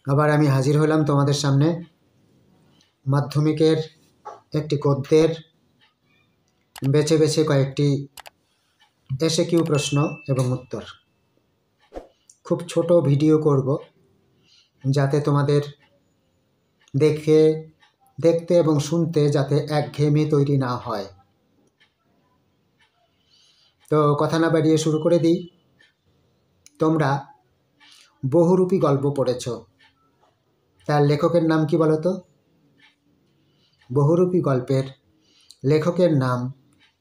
আবার আমি হাজির হলাম তোমাদের সামনে মাধ্যমিকের একটি গদ্যের বেছে বেছে কয়েকটি এসএকিউ প্রশ্ন এবং উত্তর। খুব ছোট ভিডিও করব যাতে তোমাদের দেখতে এবং শুনতে যাতে একঘেয়েমি তৈরি না হয়। তো কথা না বাড়িয়ে শুরু করে দিই। তোমরা বহুরূপী গল্প পড়েছ, তার লেখকের নাম কি বলো তো? বহুরূপী গল্পের লেখকের নাম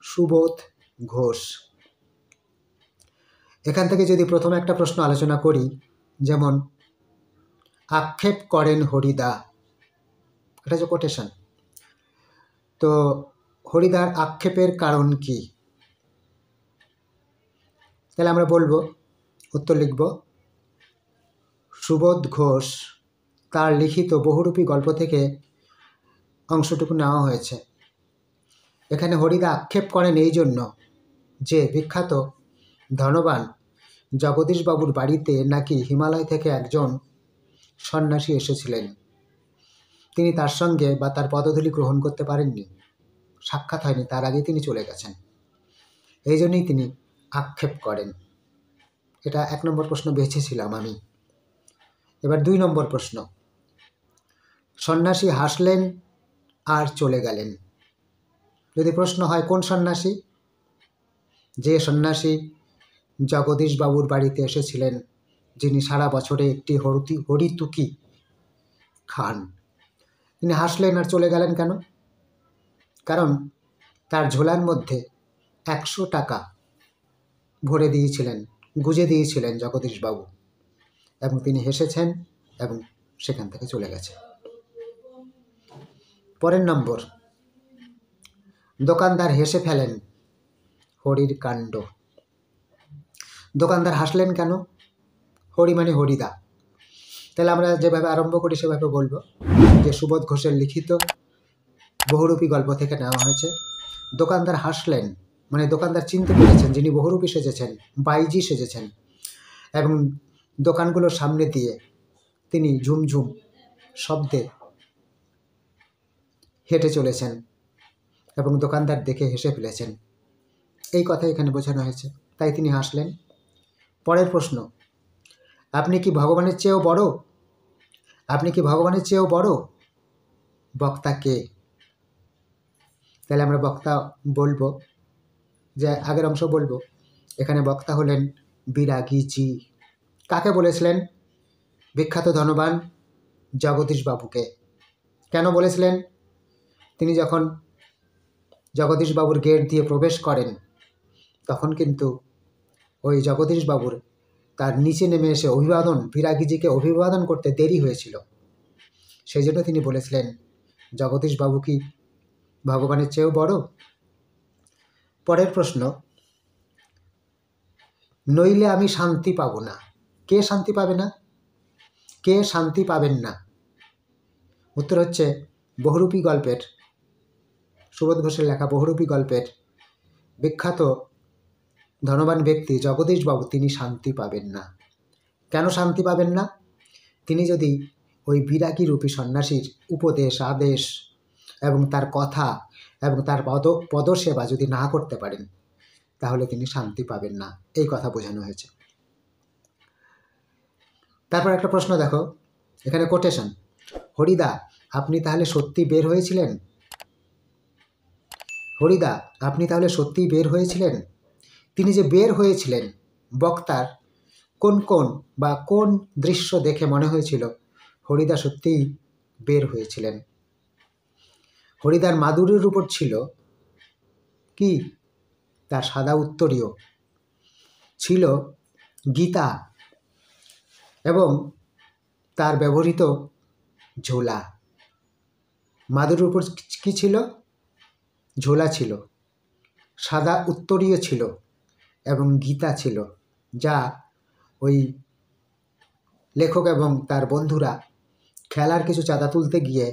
সুবোধ ঘোষ। এখান থেকে যদি প্রথমে একটা প্রশ্ন আলোচনা করি, যেমন আক্ষেপ করেন হরিদা, এটা হচ্ছে কোটেশন। তো হরিদার আক্ষেপের কারণ কি? তাহলে আমরা বলবো, উত্তর লিখব, সুবোধ ঘোষ তার লিখিত বহুরূপী গল্প থেকে অংশটুকু নেওয়া হয়েছে। এখানে হরিদা আক্ষেপ করেন এই জন্য যে বিখ্যাত ধনবান জগদীশবাবুর বাড়িতে নাকি হিমালয় থেকে একজন সন্ন্যাসী এসেছিলেন। তিনি তার সঙ্গে বা তার পদধূলি গ্রহণ করতে পারেননি, সাক্ষাৎ হয়নি, তার আগে তিনি চলে গেছেন। এই জন্যই তিনি আক্ষেপ করেন। এটা 1 নম্বর প্রশ্ন বেছেছিলাম আমি। এবার 2 নম্বর প্রশ্ন, সন্ন্যাসী হাসলেন আর চলে গেলেন। যদি প্রশ্ন হয় কোন সন্ন্যাসী? যে সন্ন্যাসী জগদীশবাবুর বাড়িতে এসেছিলেন, যিনি সারা বছরে একটি হরিতুকি খান, তিনি হাসলেন আর চলে গেলেন কেন? কারণ তার ঝোলার মধ্যে 100 টাকা ভরে দিয়েছিলেন, গুজে দিয়েছিলেন জগদীশবাবু, এবং তিনি হেসেছেন এবং সেখান থেকে চলে গেছে। পরের নম্বর, দোকানদার হেসে ফেলেন হরির কাণ্ড। দোকানদার হাসলেন কেন? হরি মানে হরিদা। তাহলে আমরা যেভাবে আরম্ভ করি সেভাবে বলবো যে সুবোধ ঘোষের লিখিত বহুরূপী গল্প থেকে নেওয়া হয়েছে। দোকানদার হাসলেন মানে দোকানদার চিনতে পেরেছেন যিনি বহুরূপী সেজেছেন, বাইজি সেজেছেন, এবং দোকানগুলোর সামনে দিয়ে তিনি ঝুমঝুম শব্দে হেঁটে চলেছেন এবং দোকানদার দেখে হেসে ফেলেছেন, এই কথা এখানে বোঝানো হয়েছে, তাই তিনি হাসলেন। পরের প্রশ্ন, আপনি কি ভগবানের চেয়েও বড়? আপনি কি ভগবানের চেয়েও বড়? বক্তা কে? তাহলে আমরা বক্তা বলবো, যে আগের অংশ বলবো, এখানে বক্তা হলেন বিরাগীজি। কাকে বলেছিলেন? বিখ্যাত ধনবান জগদীশবাবুকে। কেন বলেছিলেন? তিনি যখন জগদীশবাবুর গেট দিয়ে প্রবেশ করেন তখন কিন্তু ওই জগদীশবাবুর তার নিচে নেমে এসে বিরাগীজিকে অভিবাদন করতে দেরি হয়েছিল। সেই জন্য তিনি বলেছিলেন, জগদীশবাবু কি ভগবানের চেয়েও বড়? পরের প্রশ্ন, নইলে আমি শান্তি পাব না। কে শান্তি পাবে না? কে শান্তি পাবেন না? উত্তর হচ্ছে বহুরূপী গল্পের, সুবোধ ঘোষের লেখা বহুরূপী গল্পের বিখ্যাত ধনবান ব্যক্তি জগদীশবাবু, তিনি শান্তি পাবেন না। কেন শান্তি পাবেন না? তিনি যদি ওই বিরাগী রূপী সন্ন্যাসীর উপদেশ, আদেশ এবং তার কথা এবং তার পদসেবা যদি না করতে পারেন তাহলে তিনি শান্তি পাবেন না, এই কথা বোঝানো হয়েছে। তারপর একটা প্রশ্ন দেখো, এখানে কোটেশন, হরিদা আপনি তাহলে সত্যি বের হয়েছিলেন? হরিদা আপনি তাহলে সত্যিই বের হয়েছিলেন? তিনি যে বের হয়েছিলেন, বক্তার কোন দৃশ্য দেখে মনে হয়েছিল হরিদা সত্যিই বের হয়েছিলেন? হরিদার মাদুরের উপর ছিল কি? তার সাদা উত্তরীয়, ছিল গীতা এবং তার ব্যবহৃত ঝোলা। মাদুরের উপর কি ছিল? ঝোলা ছিল, সাদা উত্তরীয় ছিল এবং গীতা ছিল, যা ওই লেখক এবং তার বন্ধুরা খেলার কিছু চাঁদা তুলতে গিয়ে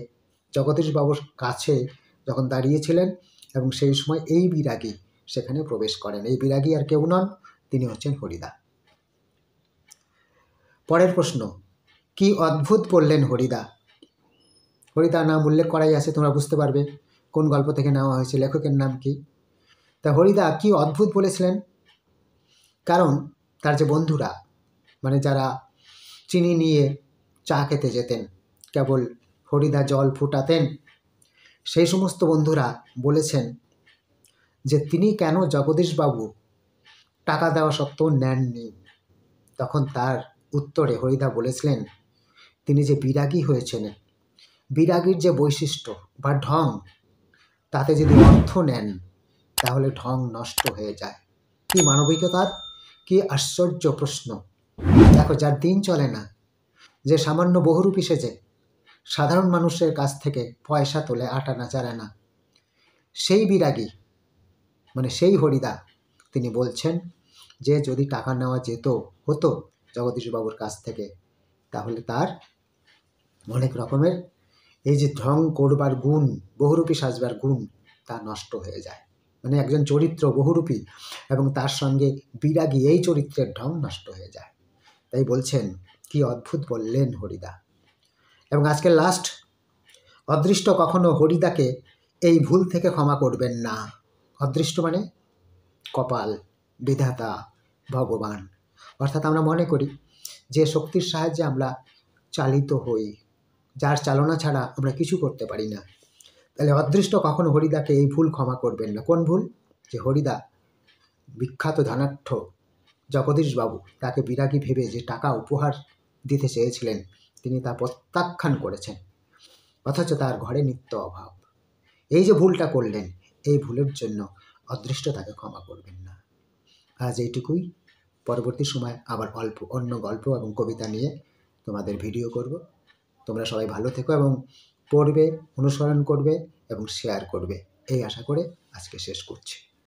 জগদীশবাবুর কাছে যখন দাঁড়িয়েছিলেন এবং সেই সময় এই বিরাগী সেখানে প্রবেশ করেন। এই বিরাগী আর কেউ নন, তিনি হচ্ছেন হরিদা। পরের প্রশ্ন, কি অদ্ভুত বললেন হরিদা। হরিদা নাম উল্লেখ করাই আছে, তোমরা বুঝতে পারবে কোন গল্প থেকে নেওয়া হয়েছে, লেখকের নাম কি। তা হরিদা কি অদ্ভুত বলেছিলেন, কারণ তার যে বন্ধুরা, মানে যারা চিনি নিয়ে চা খেতে যেতেন, কেবল হরিদা জল ফুটাতেন, সেই সমস্ত বন্ধুরা বলেছেন যে তিনি কেন জগদীশবাবু টাকা দেওয়া সত্ত্বেও নেননি। তখন তার উত্তরে হরিদা বলেছিলেন, তিনি যে বিরাগী হয়েছেন, বিরাগীর যে বৈশিষ্ট্য বা ঢং, তাতে যদি অর্থ নেন তাহলে ঢং নষ্ট হয়ে যায়। কি মানবিকতার, কি আশ্চর্য প্রশ্ন। দেখো, যার দিন চলে না, যে সামান্য বহুরূপী সেজে সাধারণ মানুষের কাছ থেকে পয়সা তোলে 8 আনা 4 আনা, সেই বিরাগী মানে সেই হরিদা তিনি বলছেন যে যদি টাকা নেওয়া হতো জগদীশবাবুর কাছ থেকে, তাহলে তার অনেক রকমের এই যে ঢং করবার গুণ, বহুরূপী সাজবার গুণ, তা নষ্ট হয়ে যায়। মানে একজন চরিত্র বহুরূপী এবং তার সঙ্গে বিরাগী, এই চরিত্রের ঢং নষ্ট হয়ে যায়। তাই বলছেন কি অদ্ভুত বললেন হরিদা। এবং আজকে লাস্ট, অদৃষ্ট কখনো হরিদাকে এই ভুল থেকে ক্ষমা করবেন না। অদৃষ্ট মানে কপাল, বিধাতা, ভগবান। অর্থাৎ আমরা মনে করি যে শক্তির সাহায্যে আমরা চালিত হই, যার চালনা ছাড়া আমরা কিছু করতে পারি না। তাহলে অদৃষ্ট কখনো হরিদাকে এই ভুল ক্ষমা করবেন না। কোন ভুল? যে হরিদা বিখ্যাত ধনাঢ্য জগদীশবাবু তাকে বিরাগী ভেবে যে টাকা উপহার দিতে চেয়েছিলেন, তিনি তা প্রত্যাখ্যান করেছেন, অথচ তার ঘরে নিত্য অভাব। এই যে ভুলটা করলেন, এই ভুলের জন্য অদৃষ্ট তাকে ক্ষমা করবেন না। আজ এইটুকুই। পরবর্তী সময় আবার অন্য গল্প এবং কবিতা নিয়ে তোমাদের ভিডিও করব। তোমরা সবাই ভালো থেকো এবং পড়বে, অনুসরণ করবে এবং শেয়ার করবে, এই আশা করে আজকে শেষ করছি।